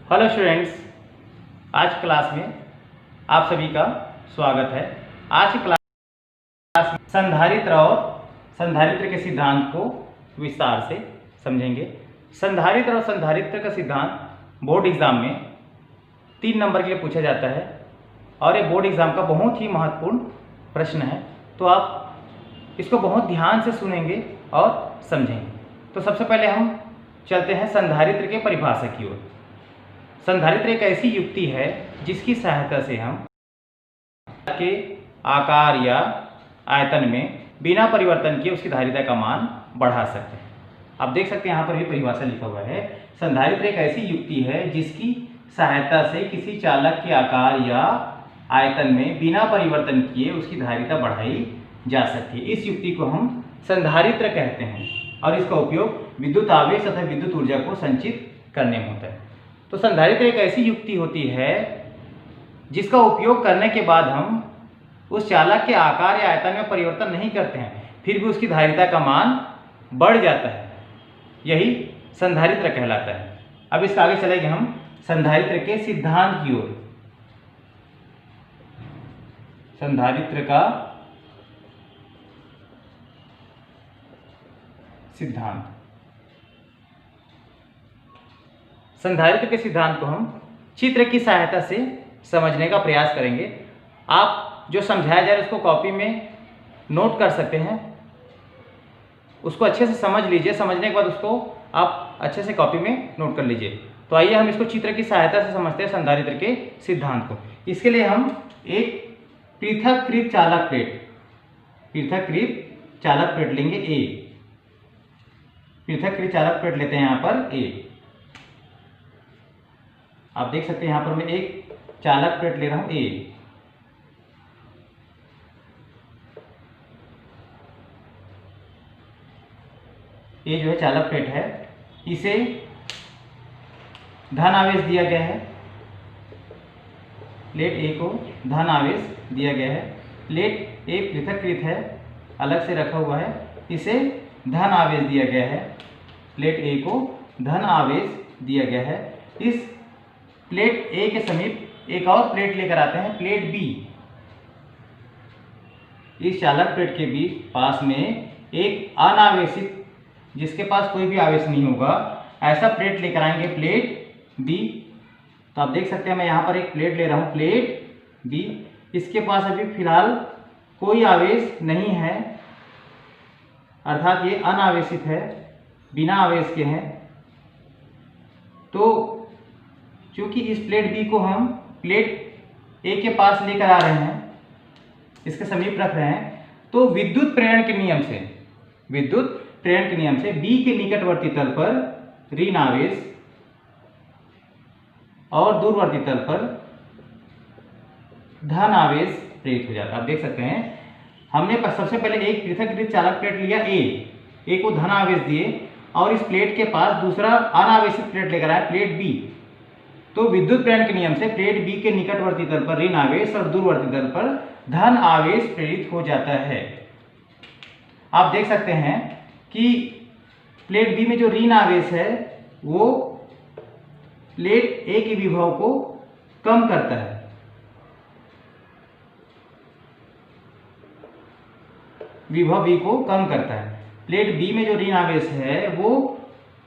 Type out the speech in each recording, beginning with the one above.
Hello students, आज class में आप सभी का स्वागत है। आज की क्लास में संधारित्र और संधारित्र के सिद्धांत को विस्तार से समझेंगे। संधारित्र और संधारित्र का सिद्धांत बोर्ड एग्जाम में 3 नंबर के लिए पूछा जाता है और ये बोर्ड एग्जाम का बहुत ही महत्वपूर्ण प्रश्न है, तो आप इसको बहुत ध्यान से सुनेंगे और समझेंगे। तो सबसे पहले हम चलते हैं संधारित्र के परिभाषा की ओर। संधारित्र एक ऐसी युक्ति है जिसकी सहायता से हम के आकार या आयतन में बिना परिवर्तन किए उसकी धारिता का मान बढ़ा सकते हैं। आप देख सकते हैं यहाँ पर भी परिभाषा लिखा हुआ है। संधारित्र एक ऐसी युक्ति है जिसकी सहायता से किसी चालक के आकार या आयतन में बिना परिवर्तन किए उसकी धारिता बढ़ाई जा सकती है। इस युक्ति को हम संधारित्र कहते हैं और इसका उपयोग विद्युत आवेश तथा विद्युत ऊर्जा को संचित करने में होता है। तो संधारित्र एक ऐसी युक्ति होती है जिसका उपयोग करने के बाद हम उस चालक के आकार या आयतन में परिवर्तन नहीं करते हैं, फिर भी उसकी धारिता का मान बढ़ जाता है। यही संधारित्र कहलाता है। अब इसके आगे चलेंगे हम संधारित्र के सिद्धांत की ओर। संधारित्र का सिद्धांत। संधारित्र के सिद्धांत को हम चित्र की सहायता से समझने का प्रयास करेंगे। आप जो समझाया जा रहा है उसको कॉपी में नोट कर सकते हैं, उसको अच्छे से समझ लीजिए। समझने के बाद उसको आप अच्छे से कॉपी में नोट कर लीजिए। तो आइए हम इसको चित्र की सहायता से समझते हैं संधारित्र के सिद्धांत को। इसके लिए हम एक पृथक्कृत चालक प्लेट लेंगे ए। पृथक्कृत चालक प्लेट लेते हैं यहाँ पर ए। आप देख सकते हैं यहाँ पर मैं एक चालक प्लेट ले रहा हूं ए। ये जो है चालक प्लेट है, इसे धन आवेश दिया गया है। प्लेट ए को धन आवेश दिया गया है। प्लेट ए पृथक्कृत है, अलग से रखा हुआ है, इसे धन आवेश दिया गया है। प्लेट ए को धन आवेश दिया गया है। इस प्लेट ए के समीप एक और प्लेट लेकर आते हैं, प्लेट बी। इस चालक प्लेट के बीच पास में एक अनावेशित, जिसके पास कोई भी आवेश नहीं होगा, ऐसा प्लेट लेकर आएंगे, प्लेट बी। तो आप देख सकते हैं मैं यहाँ पर एक प्लेट ले रहा हूँ, प्लेट बी। इसके पास अभी फिलहाल कोई आवेश नहीं है, अर्थात ये अनावेशित है, बिना आवेश के हैं। तो क्योंकि इस प्लेट बी को हम प्लेट ए के पास लेकर आ रहे हैं, इसके समीप रख रहे हैं, तो विद्युत प्रेरण के नियम से बी के निकटवर्ती तल पर ऋण आवेश और दूरवर्ती तल पर धन आवेश प्रेरित हो जाता है। आप देख सकते हैं हमने सबसे पहले एक पृथक्कृत चालक प्लेट लिया ए को धन आवेश दिए और इस प्लेट के पास दूसरा अनावेशित प्लेट लेकर आए, प्लेट बी। तो विद्युत प्रेरण के नियम से प्लेट बी के निकटवर्ती तल पर ऋण आवेश और दूरवर्ती तल पर धन आवेश प्रेरित हो जाता है। आप देख सकते हैं कि प्लेट बी में जो ऋण आवेश है वो प्लेट ए के विभव को कम करता है। विभव बी को कम करता है। प्लेट बी में जो ऋण आवेश है वो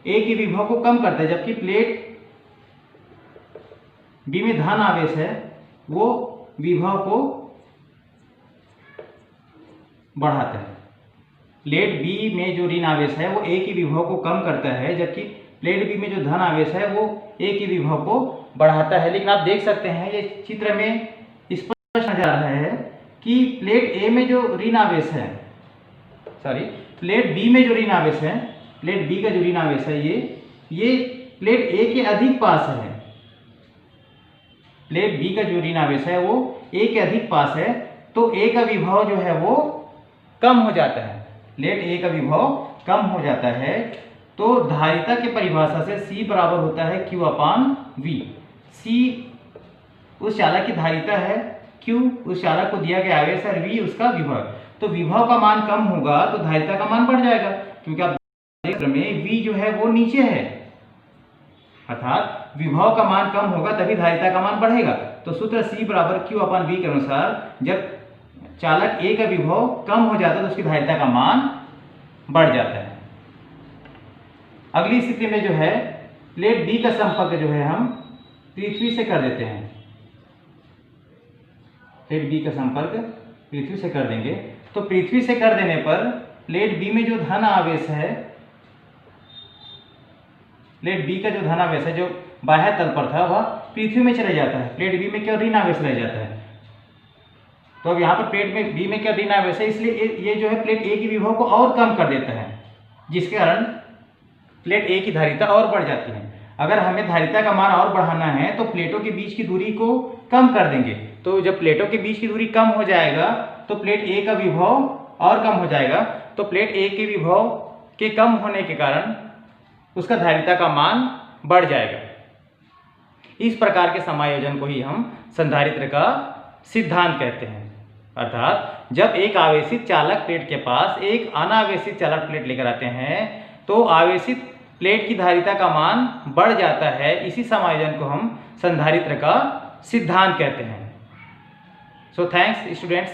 ए के विभव को कम करता है, जबकि प्लेट बी में धन आवेश है वो विभव को बढ़ाता है। प्लेट बी में जो ऋण आवेश है वो ए के विभव को कम करता है, जबकि प्लेट बी में जो धन आवेश है वो ए के विभव को बढ़ाता है। लेकिन आप देख सकते हैं ये चित्र में स्पष्ट नजर आ रहा है कि प्लेट ए में जो ऋण आवेश है, प्लेट बी में जो ऋण आवेश है, प्लेट बी का जो ऋण आवेश है ये प्लेट ए के अधिक पास है। प्लेट बी का जो ऋण आवेश है वो ए के अधिक पास है, तो ए का विभव जो है वो कम हो जाता है। प्लेट ए का विभव कम हो जाता है, तो धारिता के परिभाषा से C बराबर होता है Q अपान V। C उस चालक की धारिता है, Q उस चालक को दिया गया आवेश और V उसका विभव। तो विभव का मान कम होगा तो धारिता का मान बढ़ जाएगा, क्योंकि आप देख रहे हैं V जो है वो नीचे है, अर्थात विभव का मान कम होगा तभी धारिता का मान बढ़ेगा। तो सूत्र C बराबर Q/V के अनुसार जब चालक A का विभव कम हो जाता है तो उसकी धारिता का मान बढ़ जाता है। अगली स्थिति में जो है प्लेट B का संपर्क जो है हम पृथ्वी से कर देते हैं। प्लेट B का संपर्क पृथ्वी से कर देंगे तो पृथ्वी से कर देने पर प्लेट B में जो धन आवेश है, प्लेट B का जो धन आवेश है जो बाह्य तल पर था वह पृथ्वी में चले जाता है। प्लेट B में क्या ऋण आवेश रह जाता है। तो अब यहाँ पर प्लेट में B में क्या ऋण आवेश है, इसलिए ये जो है प्लेट A की विभव को और कम कर देता है, जिसके कारण प्लेट A की धारिता और बढ़ जाती है। अगर हमें धारिता का मान और बढ़ाना है तो प्लेटों के बीच की दूरी को कम कर देंगे। तो जब प्लेटों के बीच की दूरी कम हो जाएगा तो प्लेट A का विभव और कम हो जाएगा। तो प्लेट A के विभव के कम होने के कारण उसका धारिता का मान बढ़ जाएगा। इस प्रकार के समायोजन को ही हम संधारित्र का सिद्धांत कहते हैं। अर्थात जब एक आवेशित चालक प्लेट के पास एक अनावेशित चालक प्लेट लेकर आते हैं तो आवेशित प्लेट की धारिता का मान बढ़ जाता है। इसी समायोजन को हम संधारित्र का सिद्धांत कहते हैं। So thanks students.